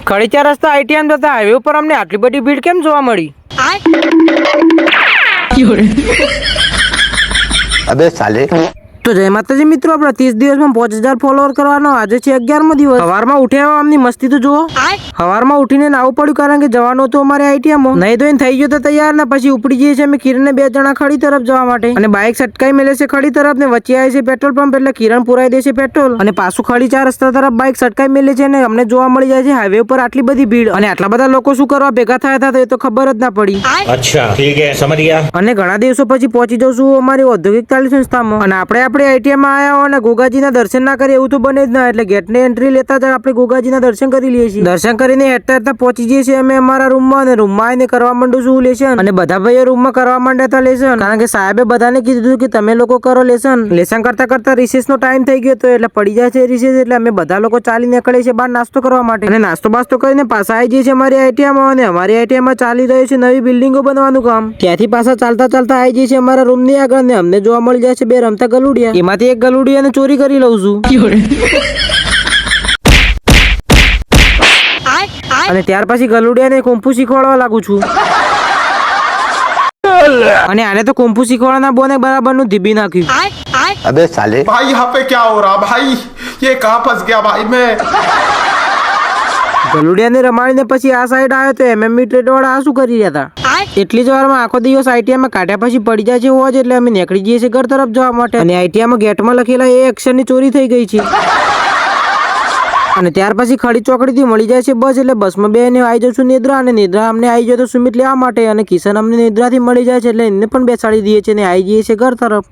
ખડીચા રસ્તા આઈટીએમ જતા હાઈવે ઉપર અમને આટલી બધી ભીડ કેમ જોવા મળી? अबे साले। તો જય માતાજી મિત્રો, આપણે 30 દિવસમાં 5000 ફોલોવર કરવાનો. આજે છે 11મો દિવસ. સવારમાં ઉઠ્યા આમની મસ્તી તો જુઓ. સવારમાં ઉઠીને નાવું પડ્યું કારણ કે જવાનું હતું અમારે આઈટીએમ. નહીં ધોઈને થઈ ગયો તો તૈયાર ને પછી ઉપડી જઈએ છીએ અમે કિરણ 2 જણા ખડી તરફ જવા માટે. અને બાઇક સટકાઈ મેલે છે ખડી તરફ ને વચ્ચે આવે છે પેટ્રોલ પંપ એટલે કિરણ પુરાઈ દેશે પેટ્રોલ અને પાછું ખડી 4 રસ્તા તરફ બાઇક સટકાઈ મેલે છે ને અમને જોવા મળી જાય છે હાઈવે ઉપર આટલી બધી ભીડ અને આટલા બધા લોકો શું કરવા ભેગા થયા હતા એ તો ખબર જ ના પડી. અચ્છા ઠીક હે, સમજ ગયા. અને ઘણા દિવસો પછી પહોંચી જશું અમારી ઔદ્યોગિક તાલીમ સંસ્થામાં અને આપણે આઈટીએમ માં આવ્યા અને ગોગાજીના દર્શન ના કરીએ એવું તો બને જ ના. એટલે ગેટની એન્ટ્રી લેતા જ આપણે ગોગાજીના દર્શન કરી લઈએ છીએ. દર્શન કરીને હેઠતા પહોંચી જઈએ છીએ અમે અમારા રૂમમાં અને રૂમમાં આવીને કરવા માંડું છું લેશન. અને બધા ભાઈઓ રૂમમાં કરવા માંડ્યા હતા લેશન કારણ કે સાહેબે બધાને કીધું કે તમે લોકો કરો લેશન. લેશન કરતા કરતા રિસેસનો ટાઈમ થઈ ગયો તો એટલે પડી જાય છે રિસેસ. એટલે અમે બધા લોકો ચાલી નીકળીએ છીએ બહાર નાસ્તો કરવા માટે અને નાસ્તો બાસ્તો કરીને પાછા આવી જઈએ છીએ અમારી આઈટીએમમાં. અને અમારી આઈટીએમમાં ચાલી રહ્યું છે નવી બિલ્ડિંગો બનવાનું કામ. ત્યાંથી પાછા ચાલતા ચાલતા આવી જઈએ છીએ અમારા રૂમની આગળ ને અમને જોવા મળી જાય છે 2 રમતા ગલુડિયા. એમાંથી એક ગલુડિયાને ચોરી કરી લઉં છું અને ત્યાર પછી ગલુડિયાને કુંફુ શીખવાડવા લાગુ છું. અને આને તો કુંફુ શીખવાડવાના બોને બરાબરનું ધીબી નાખ્યું. अबे साले। भाई यहाँ पे क्या हो रहा भाई, ये कहाँ फंस गया भाई मैं। ગલુડિયાને રમાડીને પછી આ સાઈડ આવ્યો તો એમએમવી ટ્રેડ વાળા આ શું કરી રહ્યા હતા. એટલી જ વારમાં આખો દિવસ આઈટીએમમાં કાઢ્યા પછી પડી જાય છે હોવા જ એટલે અમે નીકળી જઈએ છીએ ઘર તરફ જવા માટે. અને આઈટીએમમાં ગેટમાં લખેલા એ અક્ષરની ચોરી થઈ ગઈ છે. અને ત્યાર પછી ખડી ચોકડીથી મળી જાય છે બસ. એટલે બસમાં બેને આવી જાઉં છું નિદ્રા અને નિદ્રા અમને આવી જાય તો સુમિત લેવા માટે અને કિશન અમને નિદ્રાથી મળી જાય છે એટલે એને પણ બેસાડી દઈએ છીએ અને આવી જઈએ છીએ ઘર તરફ.